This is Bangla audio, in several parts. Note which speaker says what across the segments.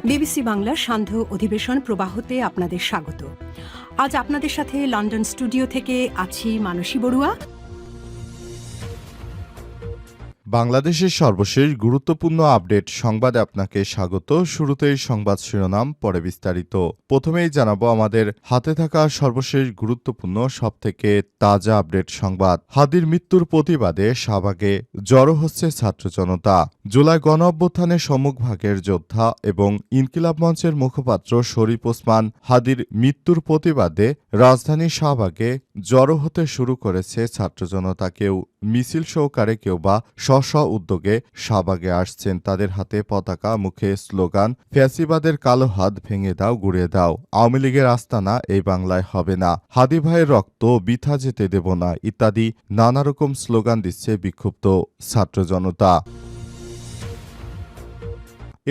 Speaker 1: বিবিসি বাংলার সান্ধ্য অধিবেশন প্রবাহতে আপনাদের স্বাগত। আজ আপনাদের সাথে লন্ডন স্টুডিও থেকে আছি মানসী বড়ুয়া।
Speaker 2: বাংলাদেশের সর্বশেষ গুরুত্বপূর্ণ আপডেট সংবাদে আপনাকে স্বাগত। শুরুতেই সংবাদ শিরোনাম, পরে বিস্তারিত। প্রথমেই জানাবো আমাদের হাতে থাকা সর্বশেষ গুরুত্বপূর্ণ সবথেকে তাজা আপডেট সংবাদ। হাদির মৃত্যুর প্রতিবাদে শাহবাগে জড়ো হচ্ছে ছাত্র জনতা। জুলাই গণ অভ্যুত্থানের সম্মুখভাগের যোদ্ধা এবং ইনকিলাব মঞ্চের মুখপাত্র শরীফ ওসমান হাদির মৃত্যুর প্রতিবাদে রাজধানী শাহবাগে জড়ো হতে শুরু করেছে ছাত্র জনতা। কেউ মিছিল সহকারে, কেউ বা স্ব উদ্যোগে শাহবাগে আসছেন। তাদের হাতে পতাকা, মুখে স্লোগান, ফ্যাসিবাদের কালো হাত ভেঙে দাও, গুড়িয়ে দাও, আওয়ামী লীগের আস্তানা এই বাংলায় হবে না, হাদি ভাইয়ের রক্ত বৃথা যেতে দেব না ইত্যাদি নানা রকম স্লোগান দিচ্ছে বিক্ষুব্ধ ছাত্র জনতা।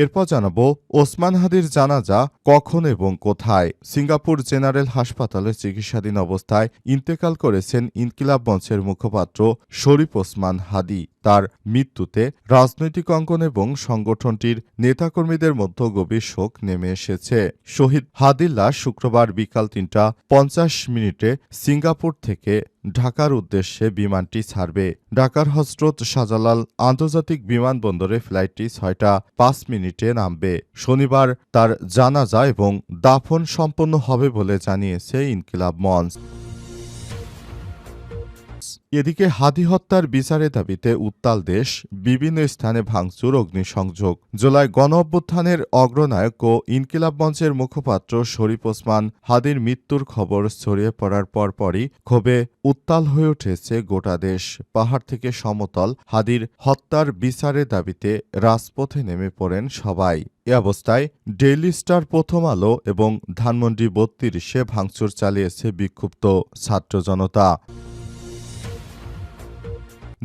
Speaker 2: এরপর জানাবো ওসমান হাদির জানাজা কখন এবং কোথায়। সিঙ্গাপুর জেনারেল হাসপাতালে চিকিৎসাধীন অবস্থায় ইন্তেকাল করেছেন ইনকিলাব মঞ্চের মুখপাত্র শরীফ ওসমান হাদি। তার মৃত্যুতে রাজনৈতিক অঙ্গন এবং সংগঠনটির নেতাকর্মীদের মধ্যে গভীর শোক নেমে এসেছে। শহীদ হাদির লাশ শুক্রবার বিকাল ৩:৫০ সিঙ্গাপুর থেকে ঢাকার উদ্দেশ্যে বিমানটি ছাড়বে। ঢাকার হজরত শাহজালাল আন্তর্জাতিক বিমানবন্দরে ফ্লাইটটি ৬:০৫ নামবে। শনিবার তার জানাজা এবং দাফন সম্পন্ন হবে বলে জানিয়েছে ইনকিলাব মঞ্চ। এদিকে হাদি হত্যার বিচারের দাবিতে উত্তাল দেশ, বিভিন্ন স্থানে ভাঙচুর, অগ্নিসংযোগ। জুলাই গণ অভ্যুত্থানের অগ্রনায়ক ও ইনকিলাব মঞ্চের মুখপাত্র শরীফ ওসমান হাদির মৃত্যুর খবর ছড়িয়ে পড়ার পরপরই ক্ষোভে উত্তাল হয়ে উঠেছে গোটা দেশ। পাহাড় থেকে সমতল হাদির হত্যার বিচারের দাবিতে রাজপথে নেমে পড়েন সবাই। এ অবস্থায় ডেইলি স্টার, প্রথম আলো এবং ধানমন্ডি ৩২-এ ভাঙচুর চালিয়েছে বিক্ষুব্ধ ছাত্র জনতা।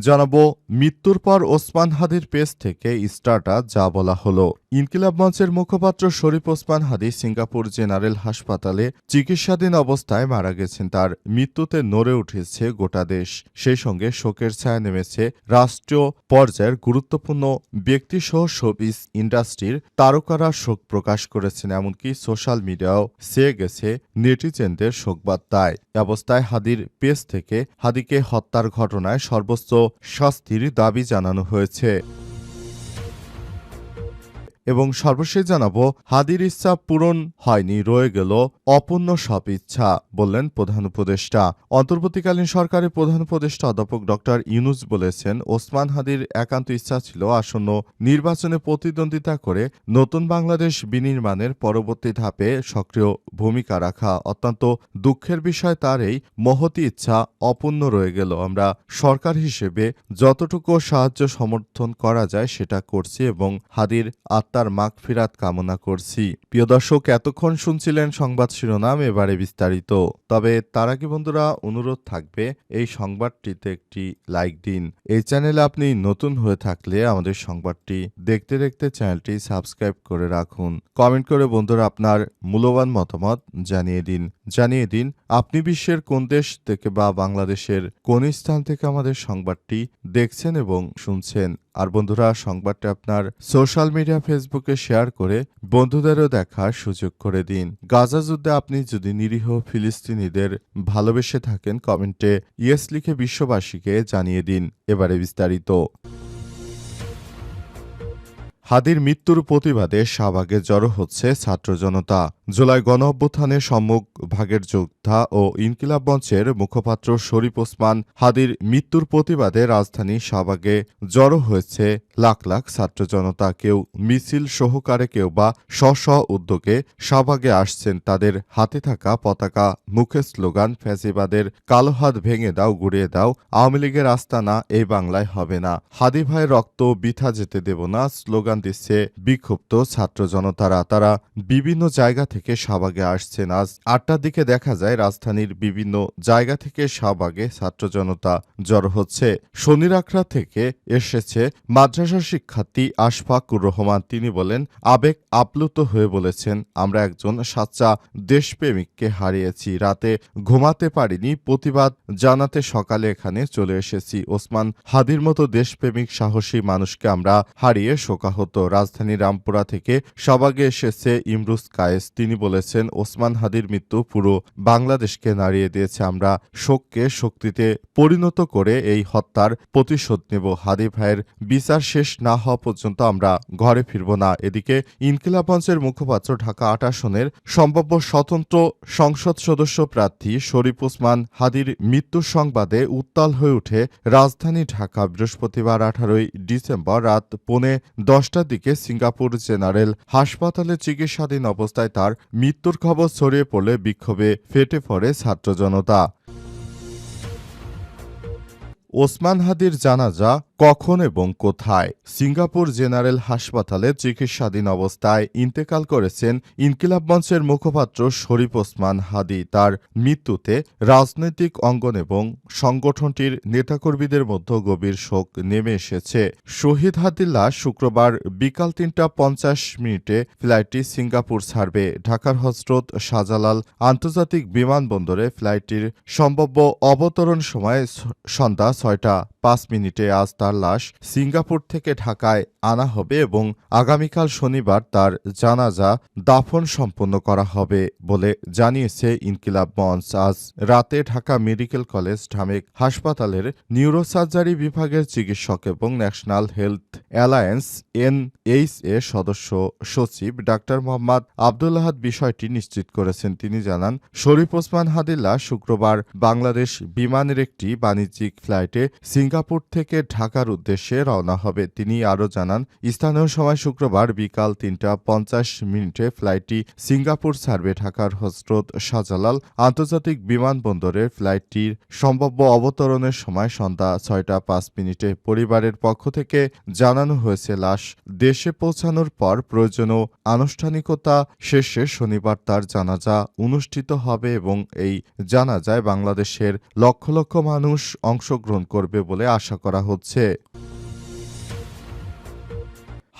Speaker 2: জানাবো মৃত্যুর পর ওসমান হাদির পেজ থেকে স্টারটা যা বলা হলো। ইনকিলাব মঞ্চের মুখপাত্র শরীফ ওসমান হাদি সিঙ্গাপুর জেনারেল হাসপাতালে চিকিৎসাধীন অবস্থায় মারা গেছেন। তার মৃত্যুতে নড়ে উঠেছে গোটা দেশ। সেই সঙ্গে শোকের ছায়া নেমেছে রাষ্ট্রীয় পর্যায়ের গুরুত্বপূর্ণ ব্যক্তিসহ শোবিজ ইন্ডাস্ট্রির তারকারা শোক প্রকাশ করেছেন। এমনকি সোশ্যাল মিডিয়াও ছেয়ে গেছে নেটিজেনদের শোকবার্তায়। অবস্থায় হাদির পেজ থেকে হাদিকে হত্যার ঘটনায় সর্বোচ্চ শাস্তির দাবি জানানো হয়েছে। এবং সর্বশেষ জানাবো হাদির ইচ্ছা পূরণ হয়নি, রয়ে গেল অপূর্ণ সব ইচ্ছা, বললেন প্রধান উপদেষ্টা। অন্তর্বর্তীকালীন সরকারের প্রধান উপদেষ্টা অধ্যাপক ড ইউনূস বলেছেন, ওসমান হাদির একান্ত ইচ্ছা ছিল আসন্ন নির্বাচনে প্রতিদ্বন্দ্বিতা করে নতুন বাংলাদেশ বিনির্মাণের পরবর্তী ধাপে সক্রিয় ভূমিকা রাখা। অত্যন্ত দুঃখের বিষয়, তার এই মহতী ইচ্ছা অপূর্ণ রয়ে গেল। আমরা সরকার হিসেবে যতটুকু সাহায্য সমর্থন করা যায় সেটা করছি এবং হাদির তার মাগফিরাত কামনা করছি। প্রিয় দর্শক, এতক্ষণ শুনছিলেন সংবাদ শিরোনাম, এবারে বিস্তারিত। তবে তার আগে বন্ধুরা অনুরোধ থাকবে এই সংবাদটিতে একটি লাইক দিন। এই চ্যানেলে আপনি নতুন হয়ে থাকলে আমাদের সংবাদটি দেখতে দেখতে চ্যানেলটি সাবস্ক্রাইব করে রাখুন। কমেন্ট করে বন্ধুরা আপনার মূল্যবান মতামত জানিয়ে দিন আপনি বিশ্বের কোন দেশ থেকে বা বাংলাদেশের কোন স্থান থেকে আমাদের সংবাদটি দেখছেন এবং শুনছেন। আর বন্ধুরা, সংবাদটি আপনার সোশ্যাল মিডিয়া ফেসবুকে শেয়ার করে বন্ধুদেরও দেখার সুযোগ করে দিন। গাজা যুদ্ধে আপনি যদি নিরীহ ফিলিস্তিনিদের ভালোবেসে থাকেন, কমেন্টে ইয়েস লিখে বিশ্ববাসীকে জানিয়ে দিন। এবারে বিস্তারিত। হাদির মৃত্যুর প্রতিবাদে শাহবাগে জড়ো হচ্ছে ছাত্র জনতা। জুলাই গণ অভ্যুত্থানের সম্মুখভাগের যোদ্ধা ও ইনকিলাব মঞ্চের মুখপাত্র শরীফ ওসমান হাদির মৃত্যুর প্রতিবাদে রাজধানী শাহবাগে জড়ো হয়েছে লাখ লাখ ছাত্র জনতা। কেউ মিছিল সহকারে, কেউ বা স্ব উদ্যোগে শাহবাগে আসছেন। তাদের হাতে থাকা পতাকা, মুখে স্লোগান, ফ্যাসিবাদের কালো হাত ভেঙে দাও, গুড়িয়ে দাও, আওয়ামী লীগের আস্তানা এই বাংলায় হবে না, হাদি ভাইয়ের রক্ত বৃথা যেতে দেব না স্লোগান দিচ্ছে বিক্ষুব্ধ ছাত্র জনতারা। তারা বিভিন্ন জায়গা থেকে শাহবাগে আসছেন। আজ ৮টার দিকে দেখা যায় রাজধানীর বিভিন্ন জায়গা থেকে শাহবাগে ছাত্র জনতা জড়ো হচ্ছে। শনিরাখড়া থেকে এসেছে মাদ্রাসা শিক্ষার্থী আশফাকুর রহমান। তিনি বলেন, আবেগ আপ্লুত হয়ে বলেছেন, আমরা একজন সাচ্চা দেশপ্রেমিককে হারিয়েছি, রাতে ঘুমাতে পারিনি, প্রতিবাদ জানাতে সকালে এখানে চলে এসেছি। ওসমান হাদির মতো দেশপ্রেমিক সাহসী মানুষকে আমরা হারিয়ে শোকাহত। হতো। রাজধানী রামপুরা থেকে সবাগে এসেছে ইমরুজ কায়েস। তিনি বলেছেন, ওসমান হাদির মৃত্যু পুরো বাংলাদেশকে নাড়িয়ে দিয়েছে। আমরা শোককে শক্তিতে পরিণত করে এই হত্যার প্রতিশোধ নেব। হাদি ভাইয়ের বিচার শেষ না হওয়া পর্যন্ত আমরা ঘরে ফিরব না। এদিকে ইনকিলাব মঞ্চের মুখপাত্র ঢাকা ৮ আসনের সম্ভাব্য স্বতন্ত্র সংসদ সদস্য প্রার্থী শরীফ ওসমান হাদির মৃত্যুর সংবাদে উত্তাল হয়ে ওঠে রাজধানী ঢাকা। বৃহস্পতিবার ১৮ই ডিসেম্বর রাত 10:45টার দিকে সিঙ্গাপুর জেনারেল হাসপাতালে চিকিৎসাধীন অবস্থায় তার মৃত্যুর খবর ছড়িয়ে পড়লে বিক্ষোভে ফেটে পড়ে ছাত্র জনতা। ওসমান হাদির জানাজা কখন এবং কোথায়? সিঙ্গাপুর জেনারেল হাসপাতালে চিকিৎসাধীন অবস্থায় ইন্তেকাল করেছেন ইনকিলাব মঞ্চের মুখপাত্র শরীফ ওসমান হাদি। তার মৃত্যুতে রাজনৈতিক অঙ্গন এবং সংগঠনটির নেতাকর্মীদের মধ্যে গভীর শোক নেমে এসেছে। শহীদ হাদির লাশ শুক্রবার বিকাল ৩:৫০ ফ্লাইটটি সিঙ্গাপুর ছাড়বে। ঢাকার হজরত শাহজালাল আন্তর্জাতিক বিমানবন্দরে ফ্লাইটটির সম্ভাব্য অবতরণ সময় সন্ধ্যা ৬:০৫। আজ তার লাশ সিঙ্গাপুর থেকে ঢাকায় আনা হবে এবং আগামীকাল শনিবার তার জানাজা দাফন সম্পন্ন করা হবে বলে জানিয়েছে ইনকিলাব মঞ্চ। আজ রাতে ঢাকা মেডিকেল কলেজ ঢামেক হাসপাতালের নিউরোসার্জারি বিভাগের চিকিৎসক এবং ন্যাশনাল হেলথ অ্যালায়েন্স NHA সদস্য সচিব ডাক্তার মোহাম্মদ আব্দুল আহাদ বিষয়টি নিশ্চিত করেছেন। তিনি জানান, শরীফ ওসমান হাদির লাশ শুক্রবার বাংলাদেশ বিমানের একটি বাণিজ্যিক ফ্লাইটে সিঙ্গাপুর থেকে ঢাকার উদ্দেশ্যে রওনা হবে। তিনি আরও জানান, স্থানীয় সময় শুক্রবার বিকাল ৩:৫০ ফ্লাইটটি সিঙ্গাপুর ছাড়বে। ঢাকার হজরত শাহজালাল আন্তর্জাতিক বিমানবন্দরের ফ্লাইটটির সম্ভাব্য অবতরণের সময় সন্ধ্যা ৬:০৫। পরিবারের পক্ষ থেকে জানানো হয়েছে, লাশ দেশে পৌঁছানোর পর প্রয়োজনীয় আনুষ্ঠানিকতা শেষে শনিবার তার জানাজা অনুষ্ঠিত হবে এবং এই জানাজায় বাংলাদেশের লক্ষ লক্ষ মানুষ অংশগ্রহণ করবে বলে আশা করা হচ্ছে।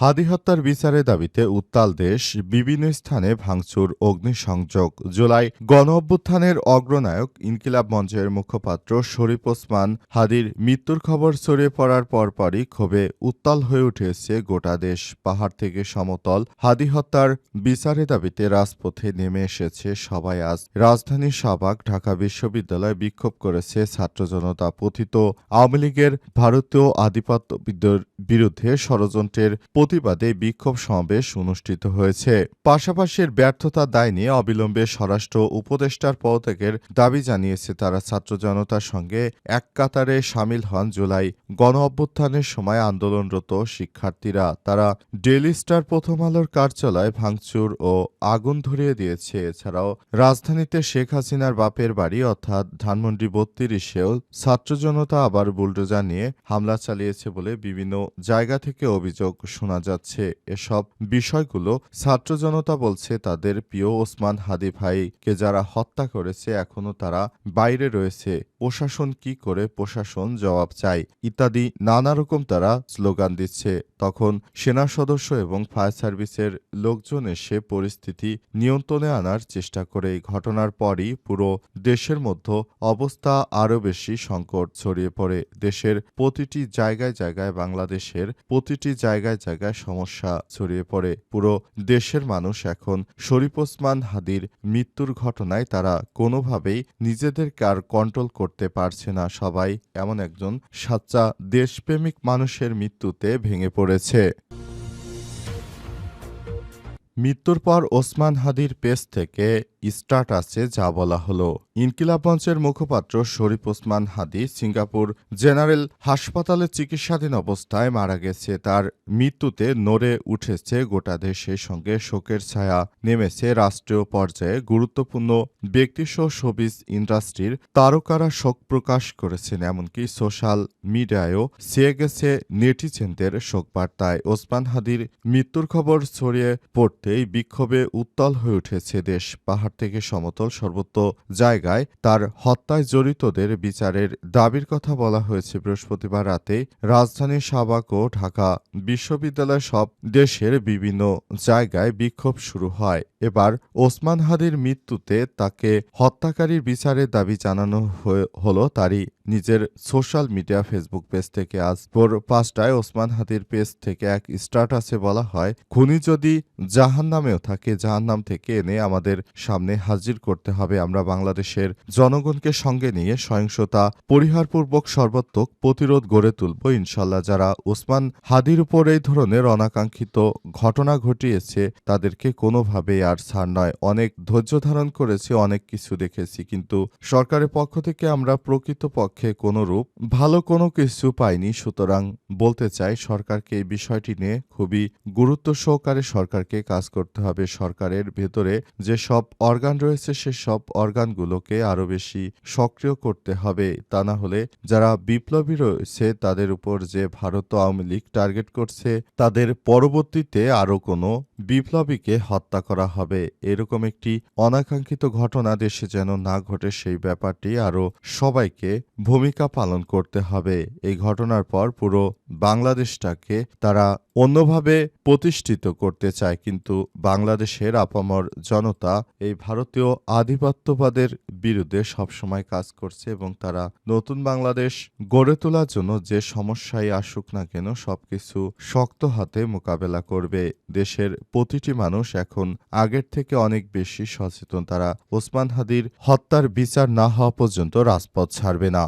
Speaker 2: হাদি হত্যার বিচারের দাবিতে উত্তাল দেশ, বিভিন্ন স্থানে ভাঙচুর, অগ্নিসংযোগ। জুলাই গণঅভ্যুত্থানের অগ্রনায়ক ইনকিলাব মঞ্চের মুখপাত্র শরীফ ওসমান হাদির মৃত্যুর খবর ছড়িয়ে পড়ার পরপরই ক্ষোভে উত্তাল হয়ে উঠেছে গোটা দেশ। পাহাড় থেকে সমতল হাদি হত্যার বিচারের দাবিতে রাজপথে নেমে এসেছে সবাই। আজ রাজধানীর শাহবাগ, ঢাকা বিশ্ববিদ্যালয়ে বিক্ষোভ করেছে ছাত্র জনতা। পতিত আওয়ামী লীগের ভারতীয় আধিপত্যবিদের বিরুদ্ধে ষড়যন্ত্রের প্রতিবাদে বিক্ষোভ সমাবেশ অনুষ্ঠিত হয়েছে। পাশাপাশি ব্যর্থতার দায় নিয়ে অবিলম্বে স্বরাষ্ট্র উপদেষ্টার পদত্যাগের দাবি জানিয়েছে তারা। ছাত্র জনতার সঙ্গে এক কাতারে সামিল হন জুলাই গণ অভ্যুত্থানের সময় আন্দোলনরত শিক্ষার্থীরা। তারা ডেইলি স্টার, প্রথম আলোর কার্যালয় ভাঙচুর ও আগুন ধরিয়ে দিয়েছে। এছাড়াও রাজধানীতে শেখ হাসিনার বাপের বাড়ি অর্থাৎ ধানমন্ডি ৩২-এও ছাত্র জনতা আবার বুলডোজার নিয়ে হামলা চালিয়েছে বলে বিভিন্ন জায়গা থেকে অভিযোগ শোনা যাচ্ছে। এসব বিষয়গুলো ছাত্র জনতা বলছে তাদের প্রিয় ওসমান হাদি ভাইকে যারা হত্যা করেছে এখনো তারা বাইরে রয়েছে। প্রশাসন কি করে, প্রশাসন জবাব চাই ইত্যাদি নানা রকম তারা স্লোগান দিচ্ছে। তখন সেনা সদস্য এবং ফায়ার সার্ভিসের লোকজন এসে পরিস্থিতি নিয়ন্ত্রণে আনার চেষ্টা করে। এই ঘটনার পরই পুরো দেশের মধ্যে অবস্থা আরও বেশি সংকট ছড়িয়ে পড়ে। দেশের প্রতিটি জায়গায় জায়গায়, বাংলাদেশের প্রতিটি জায়গায় জায়গায় সমস্যা ছড়িয়ে পড়ে। পুরো দেশের মানুষ এখন শরীফ ওসমান হাদির মৃত্যুর ঘটনায় তারা কোনোভাবেই নিজেদেরকে আর কন্ট্রোল করতে পারছে না। সবাই এমন একজন সাচ্চা দেশপ্রেমিক মানুষের মৃত্যুতে ভেঙে পড়েছে। মৃত্যুর পর ওসমান হাদির পেজ থেকে স্ট্যাটাসে যা বলা হলো। ইনকিলাব মঞ্চের মুখপাত্র শরীফ ওসমান হাদি সিঙ্গাপুর জেনারেল হাসপাতালে চিকিৎসাধীন অবস্থায় মারা গেছে। তার মৃত্যুতে নড়ে উঠেছে গোটা দেশের সঙ্গে শোকের ছায়া নেমেছে রাষ্ট্রীয় পর্যায়ে। গুরুত্বপূর্ণ ব্যক্তিসহ শোবিজ ইন্ডাস্ট্রির তারকারা শোক প্রকাশ করেছেন। এমনকি সোশ্যাল মিডিয়ায়ও ছেয়ে গেছে নেটিজেনদের শোকবার্তায়। ওসমান হাদির মৃত্যুর খবর ছড়িয়ে পড়তেই বিক্ষোভে উত্তাল হয়ে উঠেছে দেশ। পাহাড় পাহাড় থেকে সমতল সর্বত্র জায়গায় তার হত্যায় জড়িতদের বিচারের দাবির কথা বলা হয়েছে বৃহস্পতিবার রাতে রাজধানী শাহবাগ ও ঢাকা বিশ্ববিদ্যালয় সব দেশের বিভিন্ন জায়গায় বিক্ষোভ শুরু হয়। এবার ওসমান হাদির মৃত্যুতে তাকে হত্যাকারীর বিচারের দাবি জানানো হলো তারই নিজের সোশ্যাল মিডিয়া ফেসবুক পেজ থেকে। আজ ভোর ৫টায় ওসমান হাদির পেজ থেকে এক স্ট্যাটাসে বলা হয়, খুনি যদি জাহান্নামেও থাকে জাহান্নাম থেকে এনে আমাদের সামনে হাজির করতে হবে। আমরা বাংলাদেশের জনগণকে সঙ্গে নিয়ে সহিংসতা পরিহারপূর্বক সর্বাত্মক প্রতিরোধ গড়ে তুলব ইনশাল্লাহ। যারা ওসমান হাদির উপর এই ধরনের অনাকাঙ্ক্ষিত ঘটনা ঘটিয়েছে তাদেরকে কোনোভাবেই আর ছাড় নয়। অনেক ধৈর্য ধারণ করেছি, অনেক কিছু দেখেছি, কিন্তু সরকারের পক্ষ থেকে আমরা প্রকৃতপক্ষে কোনরূপ ভালো কোনো কিছু পাইনি। সুতরাং বলতে চাই, সরকারকে এই বিষয়টি নিয়ে খুবই গুরুত্ব সহকারে সরকারকে কাজ করতে হবে। সরকারের ভেতরে যে সব অর্গান রয়েছে সে সব অর্গানগুলোকে আরো বেশি সক্রিয় করতে হবে। তা না হলে যারা বিপ্লবী রয়েছে তাদের উপর যে ভারত আওয়ামী লীগ টার্গেট করছে, তাদের পরবর্তীতে আরো কোনো বিপ্লবীকে হত্যা করা হবে। এরকম একটি অনাকাঙ্ক্ষিত ঘটনা দেশে যেন না ঘটে সেই ব্যাপারটি আরো সবাইকে ভূমিকা পালন করতে হবে। এই ঘটনার পর পুরো বাংলাদেশটাকে তারা অন্যভাবে প্রতিষ্ঠিত করতে চায়, কিন্তু বাংলাদেশের আপামর জনতা এই ভারতীয় আধিপত্যবাদের বিরুদ্ধে সবসময় কাজ করছে এবং তারা নতুন বাংলাদেশ গড়ে তোলার জন্য যে সমস্যায় আসুক না কেন সবকিছু শক্ত হাতে মোকাবেলা করবে। দেশের প্রতিটি মানুষ এখন আগের থেকে অনেক বেশি সচেতন। তারা ওসমান হাদির হত্যার বিচার না হওয়া পর্যন্ত রাজপথ ছাড়বে না।